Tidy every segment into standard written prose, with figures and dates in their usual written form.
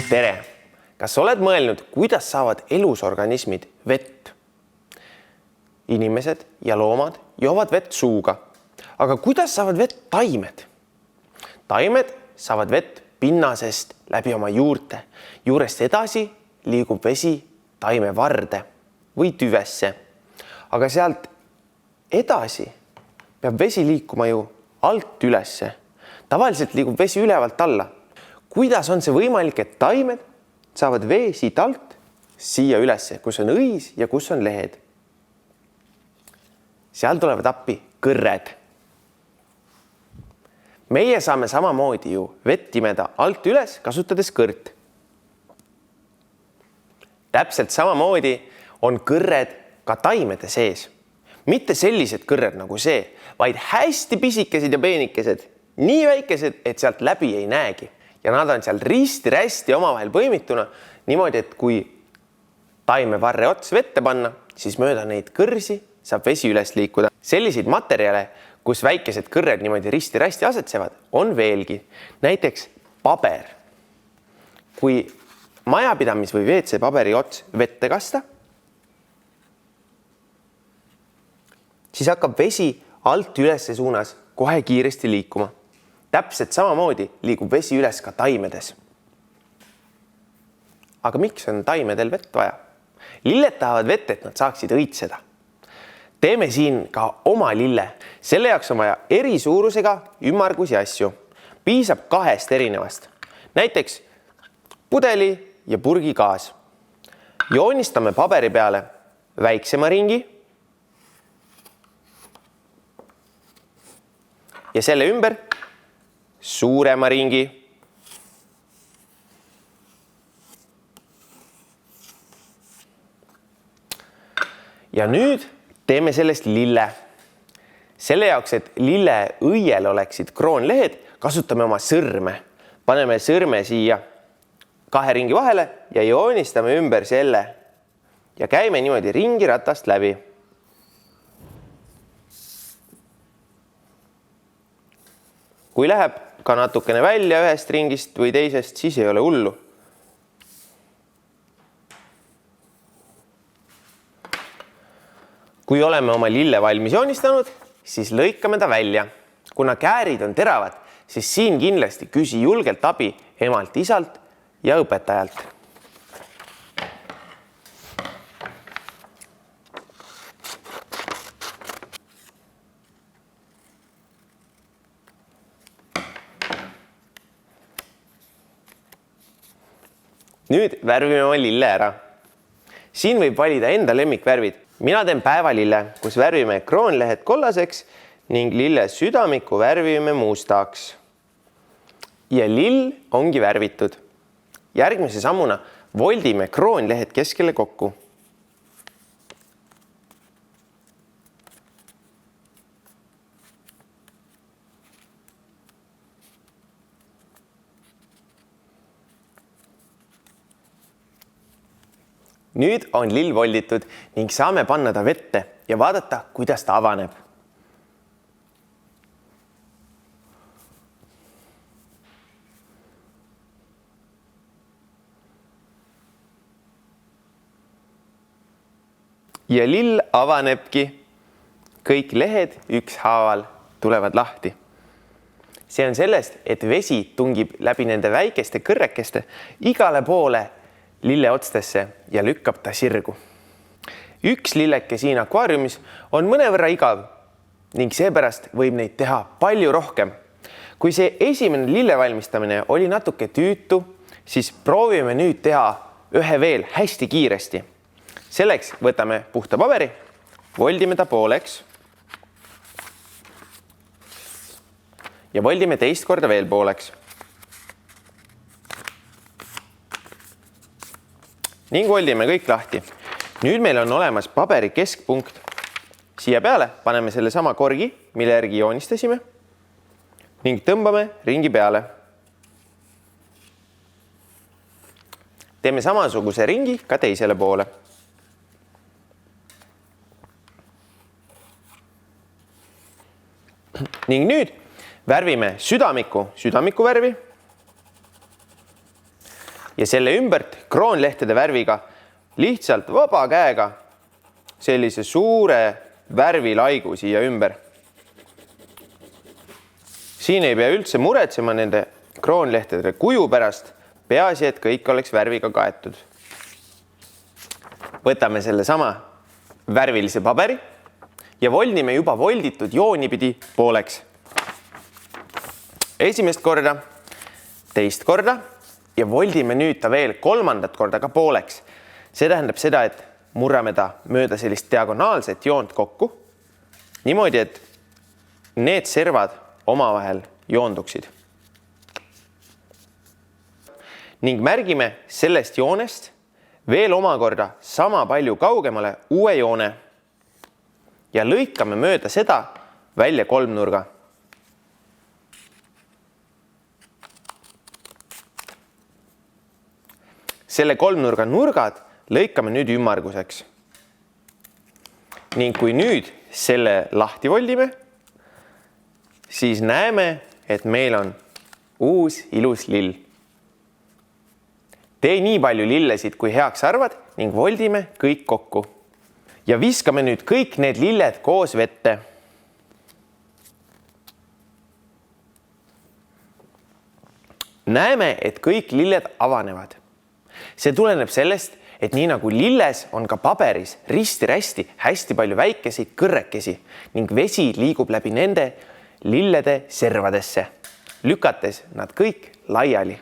Tere! Kas oled mõelnud, kuidas saavad elusorganismid vett? Inimesed ja loomad joovad vett suuga. Aga kuidas saavad vett taimed? Taimed saavad vett pinnasest läbi oma juurte. Juurest edasi liigub vesi taime varde või tüvesse. Aga sealt edasi peab vesi liikuma ju alt ülesse. Tavaliselt liigub vesi ülevalt alla. Kuidas on see võimalik, et taimed saavad vee siit alt siia ülesse, kus on õis ja kus on lehed? Seal tulevad appi kõrred. Meie saame samamoodi ju vett imeda alt üles, kasutades kõrt. Täpselt samamoodi on kõrred ka taimede sees. Mitte sellised kõrred nagu see, vaid hästi pisikesed ja peenikesed. Nii väikesed, et sealt läbi ei näegi. Ja nad on seal risti-rästi omavahel põimituna niimoodi, et kui taime varre ots vette panna, siis mööda neid kõrsi saab vesi üles liikuda. Selliseid materjale, kus väikesed kõrred niimoodi risti-rästi asetsevad, on veelgi. Näiteks paber. Kui majapidamis või WC paberi ots vette kasta, siis hakkab vesi alt ülesse suunas kohe kiiresti liikuma. Täpselt samamoodi liigub vesi üles ka taimedes. Aga miks on taimedel vett vaja? Lilled tahavad vett, et nad saaksid õitseda. Teeme siin ka oma lille. Selle jaoks on vaja eri suurusega ümmargusi asju. Piisab 2 erinevast. Näiteks pudeli ja purgi gaas. Joonistame paberi peale väiksema ringi ja selle ümber suurema ringi. Ja nüüd teeme sellest lille. Selle jaoks, et lille õiel oleksid kroonlehed, kasutame oma sõrme. Paneme sõrme siia 2 ringi vahele ja joonistame ümber selle. Ja käime niimoodi ringi ratast läbi. Kui läheb ka natukene välja ühest ringist või teisest, siis ei ole hullu. Kui oleme oma lille valmis joonistanud, siis lõikame ta välja. Kuna käärid on teravad, siis siin kindlasti küsi julgelt abi emalt, isalt ja õpetajalt. Nüüd värvime oma lille ära. Siin võib valida enda lemmikvärvid. Mina teen päevalille, kus värvime kroonlehed kollaseks ning lille südamiku värvime mustaks. Ja lill ongi värvitud. Järgmise sammuna voldime kroonlehed keskele kokku. Nüüd on lill volditud ning saame panna ta vette ja vaadata, kuidas ta avaneb. Ja lill avanebki. Kõik lehed ükshaaval tulevad lahti. See on sellest, et vesi tungib läbi nende väikeste kõrrekeste igale poole lille otstesse ja lükkab ta sirgu. Üks lilleke siin akvaariumis on mõnevõrra igav ning seepärast võib neid teha palju rohkem. Kui see esimene lille valmistamine oli natuke tüütu, siis proovime nüüd teha ühe veel hästi kiiresti. Selleks võtame puhta paberi, voldime ta pooleks ja voldime teist korda veel pooleks. Ning voldime kõik lahti. Nüüd meil on olemas paberi keskpunkt. Siia peale paneme selle sama korgi, mille järgi joonistasime ning tõmbame ringi peale. Teeme samasuguse ringi ka teisele poole. Ning nüüd värvime südamiku värvi ja selle ümbert kroonlehtede värviga lihtsalt vaba käega sellise suure värvilaigu siia ümber. Siin ei pea üldse muretsema nende kroonlehtede kuju pärast, peaasi, et kõik oleks värviga kaetud. Võtame selle sama värvilise paberi ja voldime juba volditud jooni pidi pooleks. Esimest korda, teist korda ja voldime nüüd ta veel kolmandat korda ka pooleks. See tähendab seda, et murrame ta mööda sellist diagonaalset joont kokku, niimoodi, et need servad omavahel joonduksid. Ning märgime sellest joonest veel omakorda sama palju kaugemale uue joone ja lõikame mööda seda välja kolmnurga. Selle kolmnurga nurgad lõikame nüüd ümmarguseks. Ning kui nüüd selle lahti voldime, siis näeme, et meil on uus ilus lill. Tee nii palju lillesid, kui heaks arvad ning voldime kõik kokku. Ja viskame nüüd kõik need lilled koos vette. Näeme, et kõik lilled avanevad. See tuleneb sellest, et nii nagu lilles on ka paberis risti-rästi hästi palju väikeseid kõrrekesi ning vesi liigub läbi nende lillede servadesse, lükates nad kõik laiali.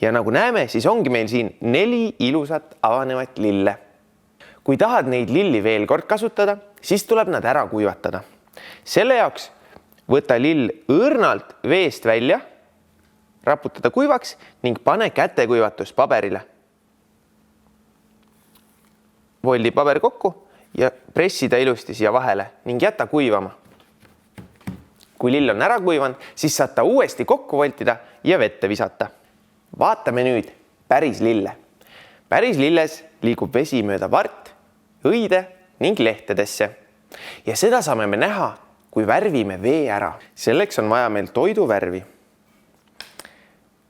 Ja nagu näeme, siis ongi meil siin 4 ilusat avanevat lille. Kui tahad neid lilli veel kord kasutada, siis tuleb nad ära kuivatada. Selle jaoks võta lill õrnalt veest välja, raputada kuivaks ning pane kätekuivatus paberile. Voldi paber kokku ja pressi ta ilusti siia vahele ning jäta kuivama. Kui lill on ära kuivanud, siis saad ta uuesti kokku voltida ja vette visata. Vaatame nüüd päris lille. Päris lilles liigub vesi mööda vart, õide ning lehtedesse. Ja seda saame me näha, kui värvime vee ära. Selleks on vaja meil toiduvärvi.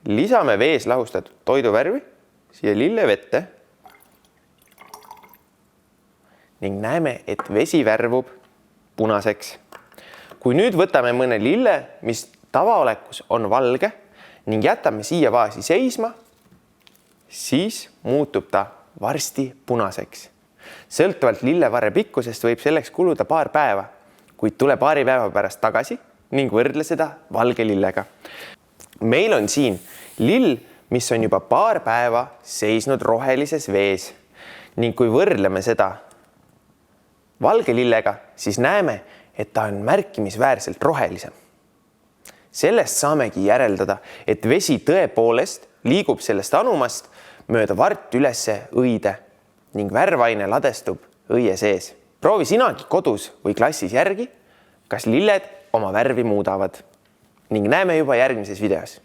Lisame vees lahustatud toiduvärvi siia lille vette ning näeme, et vesi värvub punaseks. Kui nüüd võtame mõne lille, mis tavaolekus on valge ning jätame siia vaasi seisma, siis muutub ta varsti punaseks. Sõltuvalt lillevarre pikkusest võib selleks kuluda paar päeva, kuid tule paari päeva pärast tagasi ning võrdle seda valge lillega. Meil on siin lill, mis on juba paar päeva seisnud rohelises vees ning kui võrdleme seda valge lillega, siis näeme, et ta on märkimisväärselt rohelisem. Sellest saamegi järeldada, et vesi tõepoolest liigub sellest anumast mööda vart ülesse õide ning värvaine ladestub õie sees. Proovi sinagi kodus või klassis järgi, kas lilled oma värvi muudavad ning näeme juba järgmises videos.